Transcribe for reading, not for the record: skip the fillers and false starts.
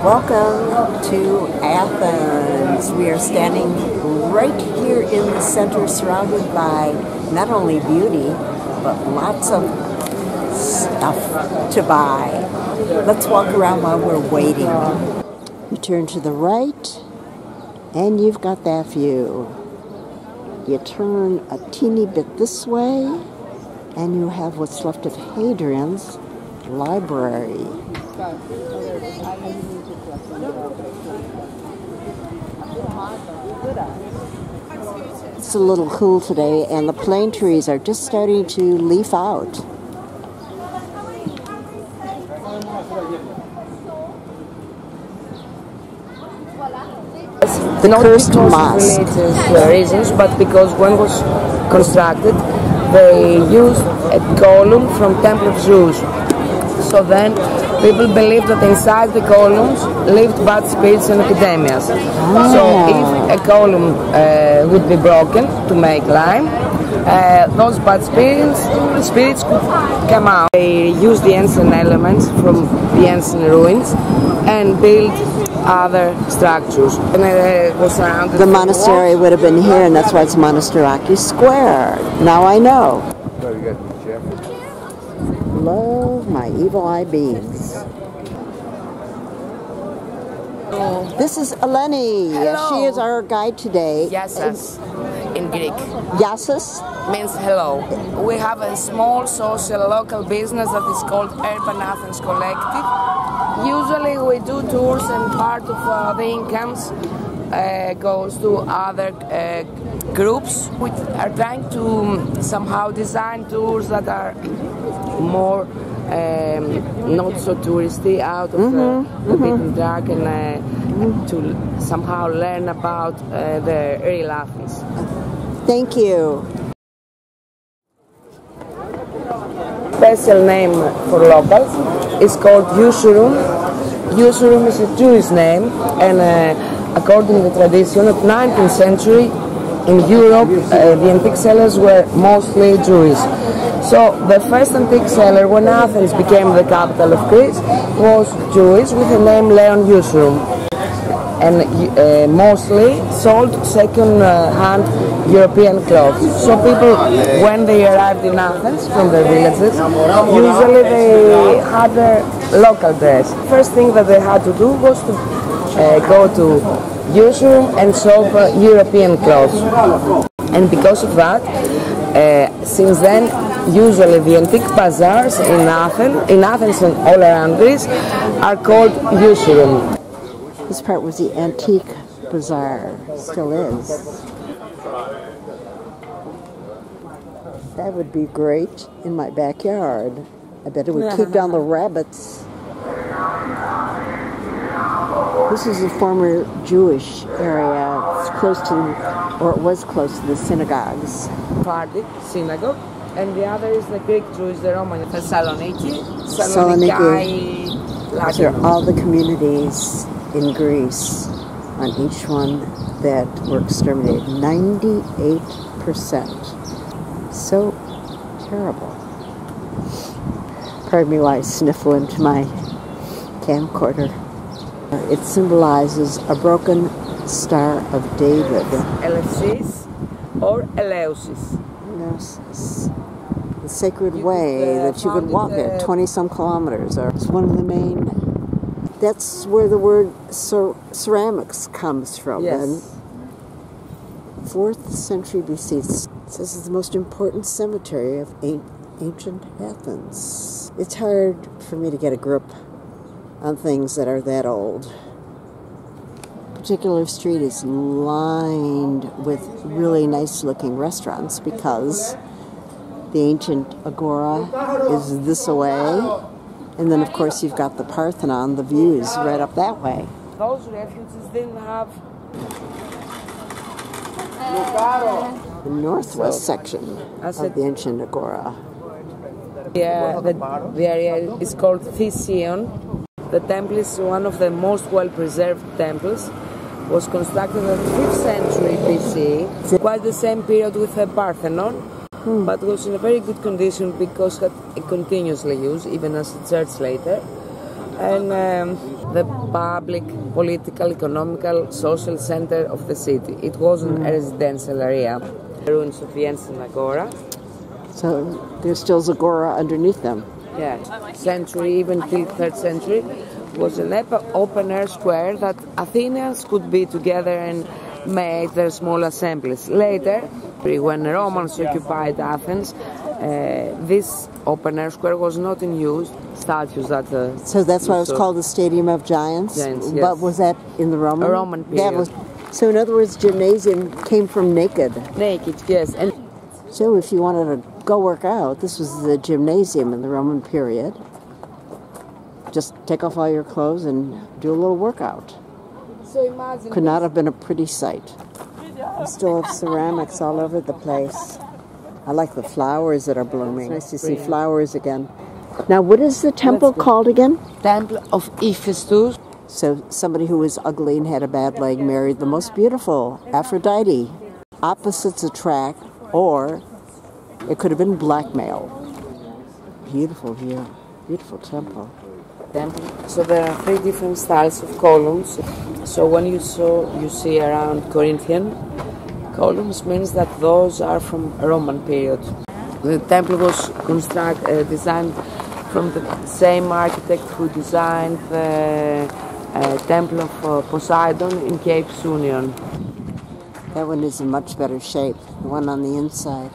Welcome to Athens. We are standing right here in the center, surrounded by not only beauty, but lots of stuff to buy. Let's walk around while we're waiting. You turn to the right, and you've got that view. You turn a teeny bit this way, and you have what's left of Hadrian's library. It's a little cool today, and the plane trees are just starting to leaf out. Not because of religious reasons, but because when it was constructed, they used a column from Temple of Zeus. So then people believed that inside the columns lived bad spirits and epidemics. So if a column would be broken to make lime, those bad spirits could come out. They used the ancient elements from the ancient ruins and built other structures. And it was surrounded. The monastery would have been here, and that's why it's Monastiraki Square. Now I know. Love my evil eye beads. This is Eleni. Hello. She is our guide today. Yasis in Greek. Yasis means hello. We have a small social local business that is called Urban Athens Collective. Usually we do tours, and part of the incomes goes to other groups which are trying to somehow design tours that are more not so touristy, out of the beaten track, and to somehow learn about the real Athens. Thank you. Special name for locals is called Usurum. Usurum is a Jewish name, and according to the tradition of 19th century in Europe, the antique sellers were mostly Jewish. So the first antique seller, when Athens became the capital of Greece, was Jewish with the name Leon Usurum, and mostly sold second-hand European clothes. So people, when they arrived in Athens from their villages, usually they had their local dress. First thing that they had to do was to go to Usurum and shop European clothes. And because of that, since then, usually the antique bazaars in Athens and all around Greece are called Usurum. This part was the antique bazaar, still is. That would be great in my backyard. I bet it would keep down the rabbits. This is a former Jewish area. It's close to, or it was close to the synagogues. Party, synagogue, and the other is the Greek Jewish, the Roman, Thessaloniki, Those are all the communities in Greece, on each one that were exterminated. 98%. So terrible. Pardon me while I sniffle into my camcorder. It symbolizes a broken Star of David. Eleusis or Eleusis. Eleusis. The sacred way that you could walk it 20-some kilometers. It's one of the main. That's where the word ceramics comes from. Yes. And 4th century BC. This is the most important cemetery of ancient Athens. It's hard for me to get a grip on things that are that old. A particular street is lined with really nice looking restaurants because the ancient agora is this way, and then of course you've got the Parthenon, the views right up that way. Those refuges didn't have the northwest section of the ancient agora. Yeah, the area is called Thesion. The temple is one of the most well-preserved temples. Was constructed in the 5th century BC, quite the same period with the Parthenon, but was in a very good condition because it continuously used, even as a church later. and the public, political, economical, social center of the city. It wasn't a residential area. The ruins of the ancient agora. So there's still Zagora underneath them. Yeah, century, even till 3rd century, was an open-air square that Athenians could be together and make their small assemblies. Later, when the Romans occupied Athens, this open-air square was not in use. Statues that... So that's why it was called the Stadium of Giants? Giants, yes. But was that in the Roman? A Roman period. So in other words, gymnasium came from naked. Naked, yes. And so if you wanted to go work out, this was the gymnasium in the Roman period. Just take off all your clothes and do a little workout. so imagine... Could not have been a pretty sight. We still have ceramics all over the place. I like the flowers that are blooming. It's nice to see flowers again. Now, what is the temple called again? Temple of Ephesus. So somebody who was ugly and had a bad leg married the most beautiful, Aphrodite. Opposites attract, or it could have been blackmail. Beautiful view. Beautiful temple. So there are 3 different styles of columns. So when you see around Corinthian columns, means that those are from Roman period. The temple was designed from the same architect who designed the temple of Poseidon in Cape Sunion. That one is in much better shape, the one on the inside.